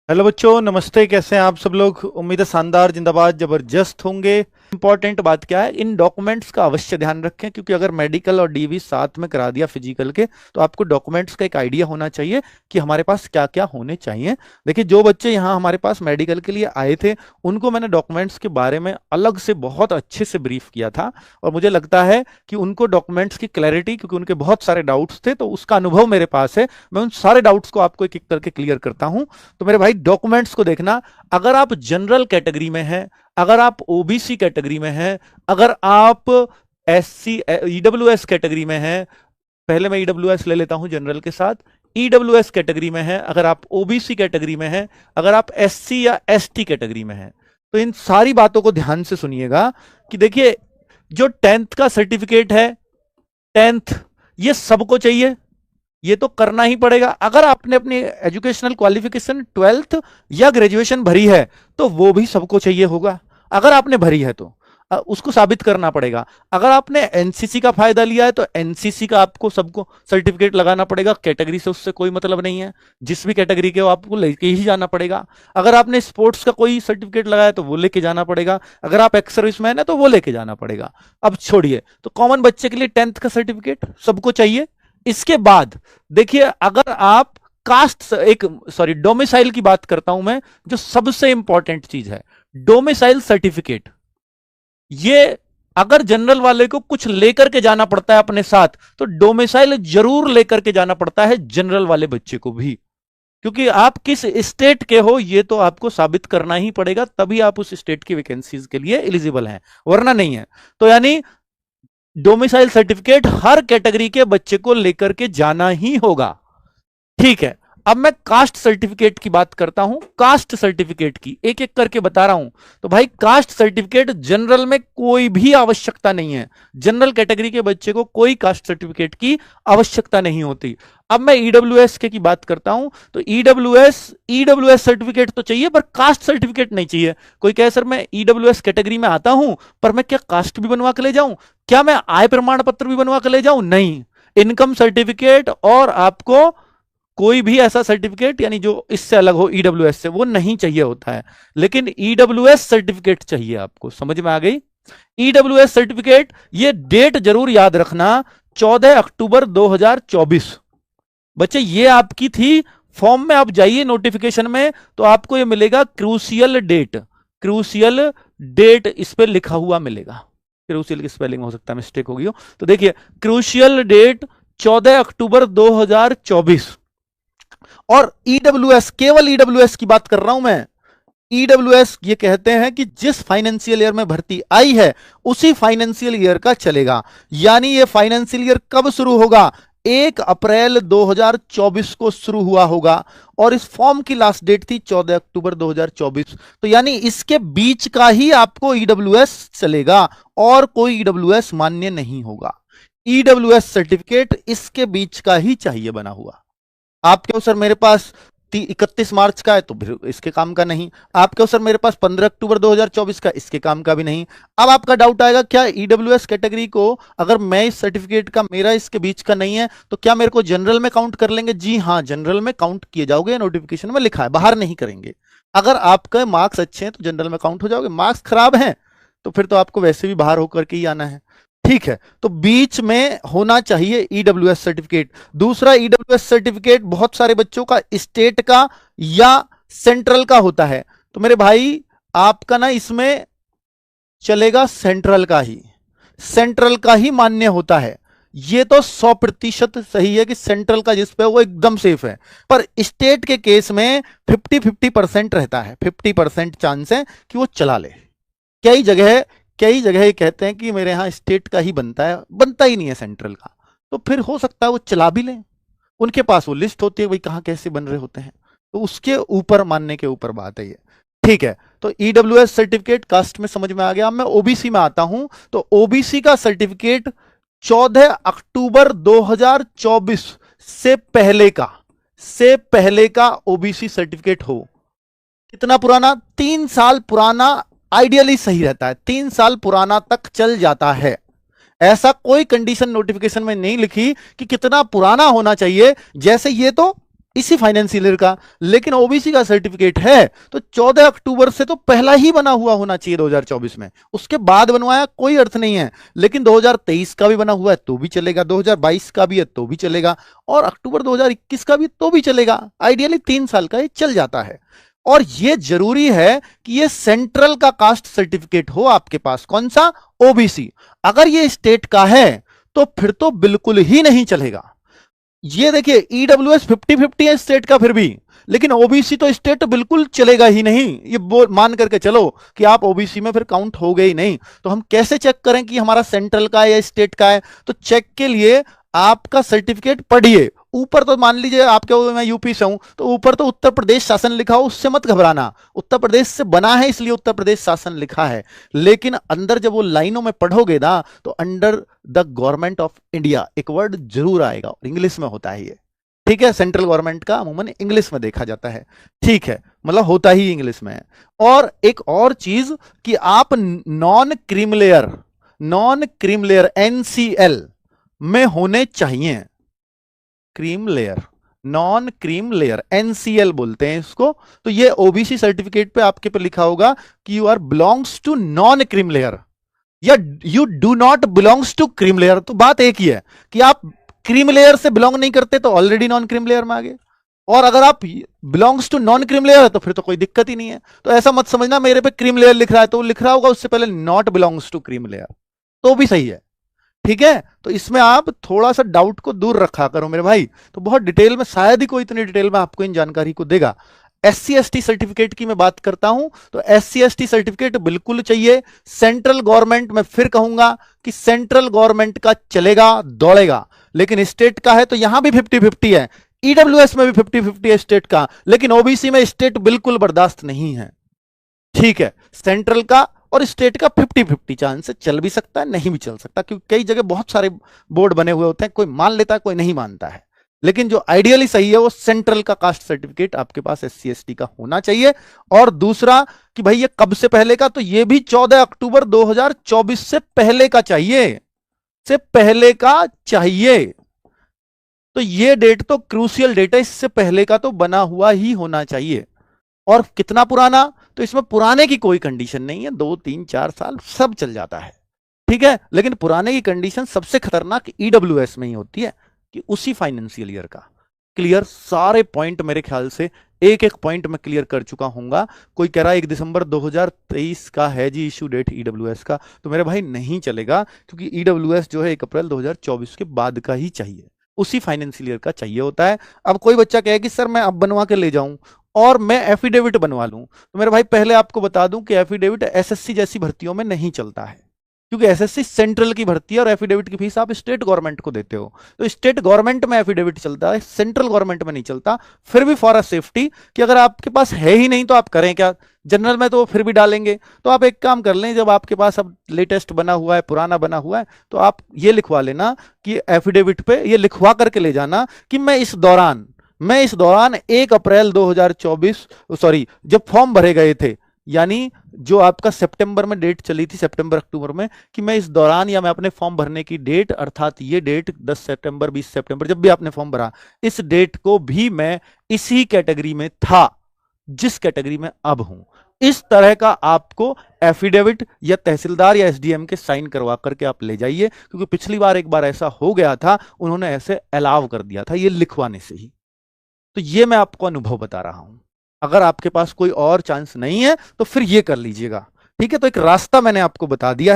Hello बच्चों, नमस्ते। कैसे हैं आप सब लोग? उम्मीद है शानदार, जिंदाबाद, जबरदस्त होंगे। इंपॉर्टेंट बात क्या है, इन डॉक्यूमेंट्स का अवश्य ध्यान रखें, क्योंकि अगर मेडिकल और डीवी साथ में करा दिया फिजिकल के, तो आपको डॉक्यूमेंट्स का एक आइडिया होना चाहिए कि हमारे पास क्या क्या होने चाहिए। देखिए, जो बच्चे यहाँ हमारे पास मेडिकल के लिए आए थे, उनको मैंने डॉक्यूमेंट्स के बारे में अलग से बहुत अच्छे से ब्रीफ किया था, और मुझे लगता है कि उनको डॉक्यूमेंट्स की क्लैरिटी, क्योंकि उनके बहुत सारे डाउट्स थे, तो उसका अनुभव मेरे पास है। मैं उन सारे डाउट्स को आपको एक एक करके क्लियर करता हूं। तो मेरे भाई, डॉक्यूमेंट्स को देखना। अगर आप जनरल कैटेगरी में हैं, अगर आप ओबीसी कैटेगरी में हैं, अगर आप एससी ईडब्ल्यूएस कैटेगरी में हैं, पहले मैं ईडब्ल्यूएस ले लेता हूं जनरल के साथ। ईडब्ल्यूएस कैटेगरी में है, अगर आप ओबीसी कैटेगरी में हैं, अगर आप एससी या एसटी कैटेगरी में हैं, तो इन सारी बातों को ध्यान से सुनिएगा कि देखिए, जो 10th का सर्टिफिकेट है, 10th, ये सबको चाहिए। ये तो करना ही पड़ेगा। अगर आपने अपनी एजुकेशनल क्वालिफिकेशन 12th या ग्रेजुएशन भरी है, तो वो भी सबको चाहिए होगा। अगर आपने भरी है तो उसको साबित करना पड़ेगा। अगर आपने एनसीसी का फायदा लिया है, तो एनसीसी का आपको सबको सर्टिफिकेट लगाना पड़ेगा। कैटेगरी से उससे कोई मतलब नहीं है, जिस भी कैटेगरी के हो आपको लेके ही जाना पड़ेगा। अगर आपने स्पोर्ट्स का कोई सर्टिफिकेट लगाया, तो वो लेके जाना पड़ेगा। अगर आप एक्स सर्विसमैन है, तो वो लेके जाना पड़ेगा। अब छोड़िए, तो कॉमन बच्चे के लिए 10th का सर्टिफिकेट सबको चाहिए। इसके बाद देखिए, अगर आप कास्ट, डोमिसाइल की बात करता हूं मैं, जो सबसे इंपॉर्टेंट चीज है, डोमिसाइल सर्टिफिकेट। ये अगर जनरल वाले को कुछ लेकर के जाना पड़ता है अपने साथ, तो डोमिसाइल जरूर लेकर के जाना पड़ता है जनरल वाले बच्चे को भी, क्योंकि आप किस स्टेट के हो ये तो आपको साबित करना ही पड़ेगा, तभी आप उस स्टेट की वैकेंसीज के लिए एलिजिबल हैं, वरना नहीं है। तो यानी डोमिसाइल सर्टिफिकेट हर कैटेगरी के बच्चे को लेकर के जाना ही होगा। ठीक है, अब मैं कास्ट सर्टिफिकेट की बात करता हूं। कास्ट सर्टिफिकेट की एक एक करके बता रहा हूं। तो भाई, कास्ट सर्टिफिकेट जनरल में कोई भी आवश्यकता नहीं है। जनरल कैटेगरी के बच्चे को कोई कास्ट सर्टिफिकेट की आवश्यकता नहीं होती। अब मैं ईडब्ल्यूएस की बात करता हूं। तो ईडब्ल्यूएस सर्टिफिकेट तो चाहिए, पर कास्ट सर्टिफिकेट नहीं चाहिए। कोई कहे सर मैं ईडब्ल्यूएस कैटेगरी में आता हूं, पर मैं क्या कास्ट भी बनवा के ले जाऊं? क्या मैं आय प्रमाण पत्र भी बनवा के ले जाऊं? नहीं। इनकम सर्टिफिकेट और आपको कोई भी ऐसा सर्टिफिकेट, यानी जो इससे अलग हो ईडब्ल्यूएस से, वो नहीं चाहिए होता है। लेकिन ईडब्ल्यूएस सर्टिफिकेट चाहिए आपको। समझ में आ गई? ईडब्ल्यूएस सर्टिफिकेट, ये डेट जरूर याद रखना, 14 अक्टूबर 2024। बच्चे, ये आपकी थी। फॉर्म में आप जाइए नोटिफिकेशन में, तो आपको ये मिलेगा क्रूशियल डेट। क्रूशियल डेट इस पे लिखा हुआ मिलेगा। क्रूशियल की स्पेलिंग हो सकता है मिस्टेक होगी हो, तो देखिए, क्रूशियल डेट 14 अक्टूबर 2024। और ईडब्ल्यूएस, केवल ईडब्ल्यूएस की बात कर रहा हूं मैं। ईडब्ल्यूएस ये कहते हैं कि जिस फाइनेंशियल ईयर में भर्ती आई है, उसी फाइनेंशियल ईयर का चलेगा। यानी ये फाइनेंशियल ईयर कब शुरू होगा? 1 अप्रैल 2024 को शुरू हुआ होगा, और इस फॉर्म की लास्ट डेट थी 14 अक्टूबर 2024। तो यानी इसके बीच का ही आपको ईडब्ल्यूएस चलेगा, और कोई ईडब्ल्यूएस मान्य नहीं होगा। ईडब्ल्यूएस सर्टिफिकेट इसके बीच का ही चाहिए बना हुआ। आप क्यों सर मेरे पास 31 मार्च का है, तो फिर इसके काम का नहीं। आप क्यों सर मेरे पास 15 अक्टूबर 2024 का, इसके काम का भी नहीं। अब आपका डाउट आएगा, क्या ईडब्ल्यूएस कैटेगरी को अगर मैं इस सर्टिफिकेट का, मेरा इसके बीच का नहीं है, तो क्या मेरे को जनरल में काउंट कर लेंगे? जी हाँ, जनरल में काउंट किए जाओगे। नोटिफिकेशन में लिखा है, बाहर नहीं करेंगे। अगर आपके मार्क्स अच्छे हैं तो जनरल में काउंट हो जाओगे, मार्क्स खराब हैं तो फिर तो आपको वैसे भी बाहर होकर के ही आना है। ठीक है, तो बीच में होना चाहिए ईडब्ल्यूएस सर्टिफिकेट। दूसरा, ईडब्ल्यूएस सर्टिफिकेट बहुत सारे बच्चों का स्टेट का या सेंट्रल का होता है। तो मेरे भाई, आपका ना इसमें चलेगा सेंट्रल का ही, सेंट्रल का ही मान्य होता है। ये तो 100% सही है कि सेंट्रल का जिस पे वो एकदम सेफ है, पर स्टेट के केस में 50-50% रहता है। 50% चांस है कि वो चला ले। कई जगह ये कहते हैं कि मेरे यहाँ स्टेट का ही बनता है, बनता ही नहीं है सेंट्रल का, तो फिर हो सकता है वो चला भी लें। उनके पास वो लिस्ट होती है भाई कहाँ कैसे बन रहे होते हैं, तो उसके ऊपर, मानने के ऊपर बात है ये। ठीक है, तो ईडब्ल्यूएस सर्टिफिकेट कास्ट में समझ में आ गया। अब मैं ओबीसी में आता हूं। तो ओबीसी का सर्टिफिकेट 14 अक्टूबर 2024 से पहले का ओबीसी सर्टिफिकेट हो। कितना पुराना? 3 साल पुराना आइडियली सही रहता है। 3 साल पुराना तक चल जाता है। ऐसा कोई कंडीशन नोटिफिकेशन में नहीं लिखी कि कितना पुराना होना चाहिए। जैसे ये तो इसी फाइनेंशियल ईयर का, लेकिन ओबीसी का सर्टिफिकेट है तो 14 अक्टूबर से तो पहला ही बना हुआ होना चाहिए 2024 में, उसके बाद बनवाया कोई अर्थ नहीं है। लेकिन 2023 का भी बना हुआ है तो भी चलेगा, 2022 का भी है तो भी चलेगा, और अक्टूबर 2021 का भी तो भी चलेगा। आइडियली 3 साल का ये चल जाता है। और ये जरूरी है कि ये सेंट्रल का कास्ट सर्टिफिकेट हो आपके पास। कौन सा? ओबीसी। अगर ये स्टेट का है तो फिर तो बिल्कुल ही नहीं चलेगा। ये देखिए ईडब्ल्यूएस 50-50 है स्टेट का फिर भी, लेकिन ओबीसी तो स्टेट बिल्कुल चलेगा ही नहीं। ये मान करके चलो कि आप ओबीसी में फिर काउंट हो गए ही नहीं। तो हम कैसे चेक करें कि हमारा सेंट्रल का है या स्टेट का है? तो चेक के लिए आपका सर्टिफिकेट पढ़िए। ऊपर तो मान लीजिए आपके, मैं यूपी से हूं तो ऊपर तो उत्तर प्रदेश शासन लिखा हो, उससे मत घबराना, उत्तर प्रदेश से बना है इसलिए उत्तर प्रदेश शासन लिखा है। लेकिन अंदर जब वो लाइनों में पढ़ोगे ना तो under the government of India एक वर्ड जरूर आएगा, और इंग्लिश में होता है ये। ठीक है, सेंट्रल गवर्नमेंट का अमूमन इंग्लिश में देखा जाता है। ठीक है, मतलब होता ही इंग्लिश में है। और एक और चीज कि आप नॉन क्रीम लेयर एनसीएल में होने चाहिए। Cream layer, non cream layer NCL बोलते हैं इसको। तो ये ओबीसी सर्टिफिकेट पे आपके पे लिखा होगा कि you are belongs to non cream layer या you do not belongs to cream layer. तो बात एक ही है कि आप क्रीम लेयर से बिलोंग नहीं करते तो ऑलरेडी नॉन क्रीम लेयर में आ गए, और अगर आप belongs to non cream layer है तो फिर तो कोई दिक्कत ही नहीं है। तो ऐसा मत समझना मेरे पे क्रीम लेयर लिख रहा है तो लिख रहा होगा उससे पहले not belongs to cream layer, तो भी सही है। ठीक है, तो इसमें आप थोड़ा सा डाउट को दूर रखा करो मेरे भाई। तो बहुत डिटेल में, शायद ही कोई इतनी डिटेल में आपको इन जानकारी को देगा। एससी एसटी सर्टिफिकेट की मैं बात करता हूं तो एससी एसटी सर्टिफिकेट बिल्कुल चाहिए। सेंट्रल गवर्नमेंट, मैं फिर कहूंगा कि सेंट्रल गवर्नमेंट का चलेगा दौड़ेगा, लेकिन स्टेट का है तो यहां भी 50-50 है। ईडब्ल्यूएस में भी 50-50 है स्टेट का, लेकिन ओबीसी में स्टेट बिल्कुल बर्दाश्त नहीं है। ठीक है, सेंट्रल का और स्टेट का 50-50 चांस है, चल भी सकता है नहीं भी चल सकता, क्योंकि कई जगह बहुत सारे बोर्ड बने हुए होते हैं, कोई मान लेता है कोई नहीं मानता है। लेकिन जो आइडियली सही है वो सेंट्रल का कास्ट सर्टिफिकेट आपके पास एससी एसटी का होना चाहिए। और दूसरा कि भाई ये कब से पहले का, तो ये भी 14 अक्टूबर 2024 से पहले का चाहिए, से पहले का चाहिए। तो ये डेट तो क्रूशियल डेट है, इससे पहले का तो बना हुआ ही होना चाहिए। और कितना पुराना? तो इसमें पुराने की कोई कंडीशन नहीं है, 2, 3, 4 साल सब चल जाता है। ठीक है, लेकिन पुराने की कंडीशन सबसे खतरनाक ईडब्ल्यूएस में ही होती है कि उसी फाइनेंशियल ईयर का। क्लियर? सारे पॉइंट मेरे ख्याल से एक एक पॉइंट में क्लियर कर चुका हूंगा। कोई कह रहा है 1 दिसंबर 2023 का है जी इशू डेट ईडब्ल्यूएस का, तो मेरे भाई नहीं चलेगा, क्योंकि ईडब्ल्यूएस जो है 1 अप्रैल 2024 के बाद का ही चाहिए, उसी फाइनेंशियल ईयर का चाहिए होता है। अब कोई बच्चा कहे कि सर मैं अब बनवा के ले जाऊं और मैं एफिडेविट बनवा लूं, तो मेरे भाई पहले आपको बता दूं कि एफिडेविट एसएससी जैसी भर्तियों में नहीं चलता है, क्योंकि एसएससी सेंट्रल की भर्ती है और एफिडेविट की फीस आप स्टेट गवर्नमेंट को देते हो। तो स्टेट गवर्नमेंट में एफिडेविट चलता है, सेंट्रल गवर्नमेंट में नहीं चलता। फिर भी फॉर अ सेफ्टी कि अगर आपके पास है ही नहीं तो आप करें क्या, जनरल में तो फिर भी डालेंगे। तो आप एक काम कर लें, जब आपके पास अब लेटेस्ट बना हुआ है, पुराना बना हुआ है, तो आप ये लिखवा लेना कि एफिडेविट पे ये लिखवा करके ले जाना कि मैं इस दौरान 1 अप्रैल 2024, सॉरी जब फॉर्म भरे गए थे, यानी जो आपका सितंबर में डेट चली थी, सितंबर अक्टूबर में, कि मैं इस दौरान या मैं अपने फॉर्म भरने की डेट, अर्थात ये डेट 10 सितंबर 20 सितंबर जब भी आपने फॉर्म भरा, इस डेट को भी मैं इसी कैटेगरी में था जिस कैटेगरी में अब हूं। इस तरह का आपको एफिडेविट या तहसीलदार या एसडीएम के साइन करवा करके आप ले जाइए, क्योंकि पिछली बार एक बार ऐसा हो गया था, उन्होंने ऐसे अलाउ कर दिया था ये लिखवाने से ही। तो ये मैं आपको अनुभव बता रहा हूं। अगर आपके पास कोई और चांस नहीं है तो फिर ये कर लीजिएगा। ठीक है, तो एक रास्ता मैंने आपको बता दिया है।